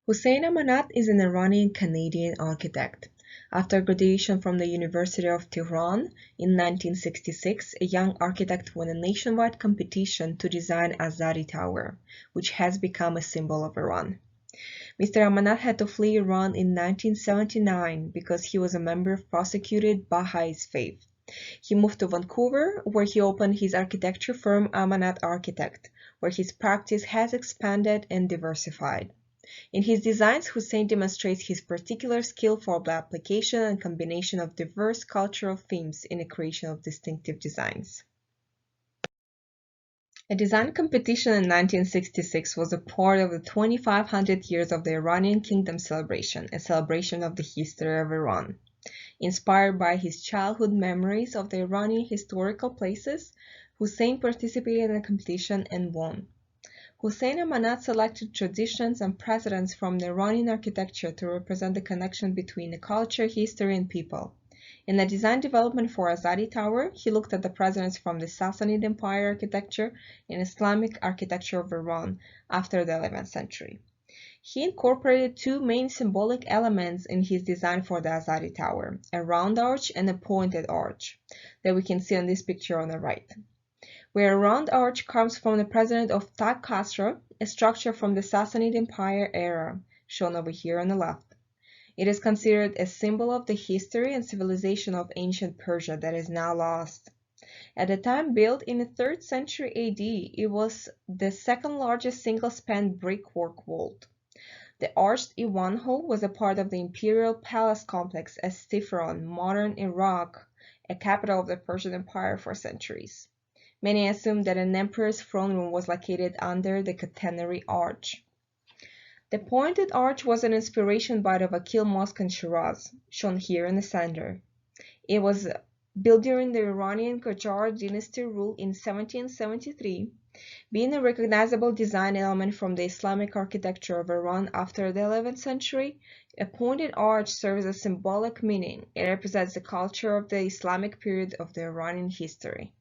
Hossein Amanat is an Iranian-Canadian architect. After graduation from the University of Tehran in 1966, a young architect won a nationwide competition to design Azadi Tower, which has become a symbol of Iran. Mr. Amanat had to flee Iran in 1979 because he was a member of persecuted Baha'is faith. He moved to Vancouver, where he opened his architecture firm Amanat Architect, where his practice has expanded and diversified. In his designs, Hussein demonstrates his particular skill for the application and combination of diverse cultural themes in the creation of distinctive designs. A design competition in 1966 was a part of the 2500 years of the Iranian Kingdom celebration, a celebration of the history of Iran. Inspired by his childhood memories of the Iranian historical places, Hussein participated in the competition and won. Hossein Amanat selected traditions and precedents from the Iranian architecture to represent the connection between the culture, history, and people. In the design development for Azadi Tower, he looked at the precedents from the Sassanid Empire architecture and Islamic architecture of Iran after the 11th century. He incorporated two main symbolic elements in his design for the Azadi Tower, a round arch and a pointed arch, that we can see on this picture on the right, where a round arch comes from the president of Tak Kasra, a structure from the Sassanid Empire era, shown over here on the left. It is considered a symbol of the history and civilization of ancient Persia that is now lost. At the time built in the 3rd century AD, it was the second largest single-span brickwork vault. The arched Iwan Hall was a part of the imperial palace complex at Stifron, modern Iraq, a capital of the Persian Empire for centuries. Many assume that an emperor's throne room was located under the catenary arch. The pointed arch was an inspiration by the Vakil Mosque in Shiraz, shown here in the center. It was built during the Iranian Qajar dynasty rule in 1773, being a recognizable design element from the Islamic architecture of Iran after the 11th century. A pointed arch serves a symbolic meaning. It represents the culture of the Islamic period of the Iranian history.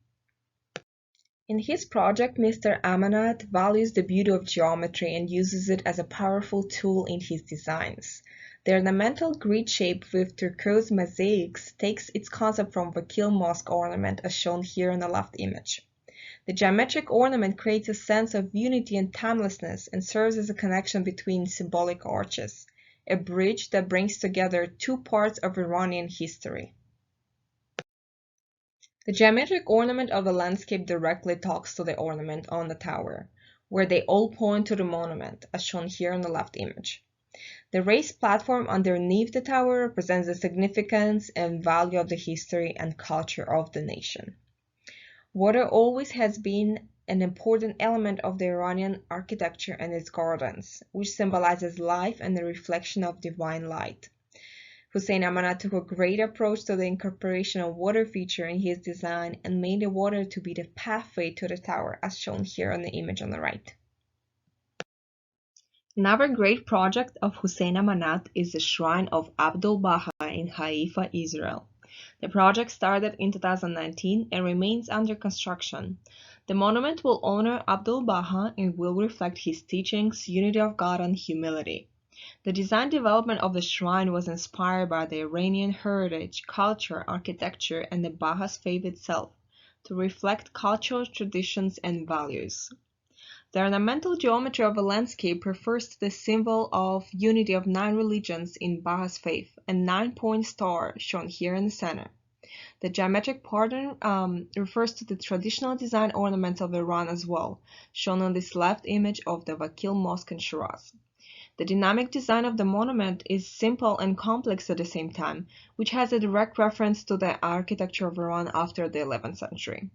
In his project, Mr. Amanat values the beauty of geometry and uses it as a powerful tool in his designs. The ornamental grid shape with turquoise mosaics takes its concept from Vakil Mosque ornament as shown here in the left image. The geometric ornament creates a sense of unity and timelessness and serves as a connection between symbolic arches, a bridge that brings together two parts of Iranian history. The geometric ornament of the landscape directly talks to the ornament on the tower, where they all point to the monument, as shown here in the left image. The raised platform underneath the tower represents the significance and value of the history and culture of the nation. Water always has been an important element of the Iranian architecture and its gardens, which symbolizes life and the reflection of divine light. Hossein Amanat took a great approach to the incorporation of water feature in his design and made the water to be the pathway to the tower, as shown here on the image on the right. Another great project of Hossein Amanat is the Shrine of Abdul Baha in Haifa, Israel. The project started in 2019 and remains under construction. The monument will honor Abdul Baha and will reflect his teachings, unity of God, and humility. The design development of the shrine was inspired by the Iranian heritage, culture, architecture, and the Baha's faith itself, to reflect cultural traditions and values. The ornamental geometry of the landscape refers to the symbol of unity of 9 religions in Baha's faith, a 9-point star shown here in the center. The geometric pattern refers to the traditional design ornaments of Iran as well, shown on this left image of the Vakil Mosque in Shiraz. The dynamic design of the monument is simple and complex at the same time, which has a direct reference to the architecture of Iran after the 11th century.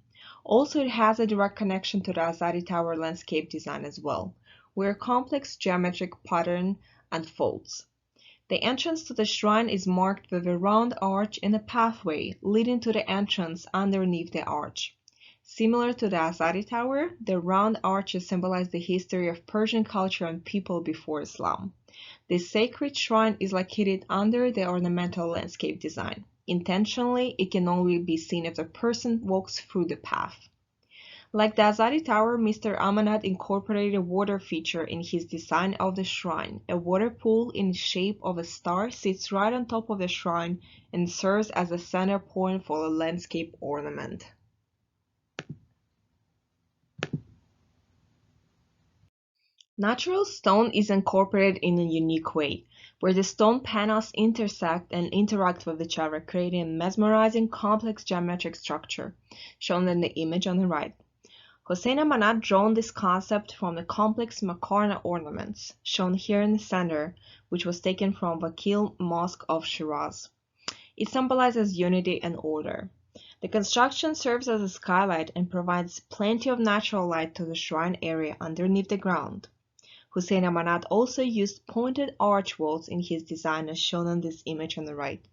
Also, it has a direct connection to the Azadi Tower landscape design as well, where a complex geometric pattern unfolds. The entrance to the shrine is marked with a round arch and a pathway leading to the entrance underneath the arch. Similar to the Azadi Tower, the round arches symbolize the history of Persian culture and people before Islam. This sacred shrine is located under the ornamental landscape design. Intentionally, it can only be seen if the person walks through the path. Like the Azadi Tower, Mr. Amanat incorporated a water feature in his design of the shrine. A water pool in the shape of a star sits right on top of the shrine and serves as a center point for a landscape ornament. Natural stone is incorporated in a unique way, where the stone panels intersect and interact with each other, creating a mesmerizing complex geometric structure, shown in the image on the right. Hossein Amanat drawn this concept from the complex Makarna ornaments, shown here in the center, which was taken from Vakil Mosque of Shiraz. It symbolizes unity and order. The construction serves as a skylight and provides plenty of natural light to the shrine area underneath the ground. Hossein Amanat also used pointed arch walls in his design as shown on this image on the right.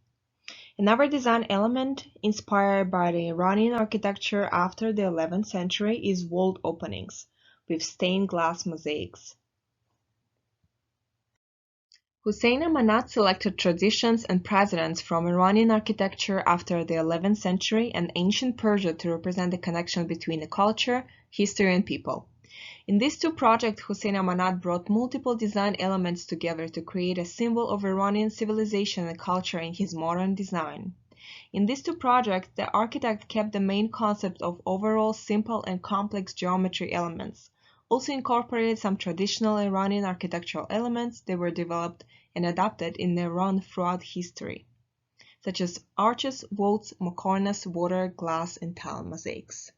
Another design element inspired by the Iranian architecture after the 11th century is walled openings, with stained glass mosaics. Hossein Amanat selected traditions and precedents from Iranian architecture after the 11th century and ancient Persia to represent the connection between the culture, history, and people. In these two projects, Hossein Amanat brought multiple design elements together to create a symbol of Iranian civilization and culture in his modern design. In these two projects, the architect kept the main concept of overall simple and complex geometry elements, also incorporated some traditional Iranian architectural elements that were developed and adapted in Iran throughout history, such as arches, vaults, makarnas, water, glass, and tile mosaics.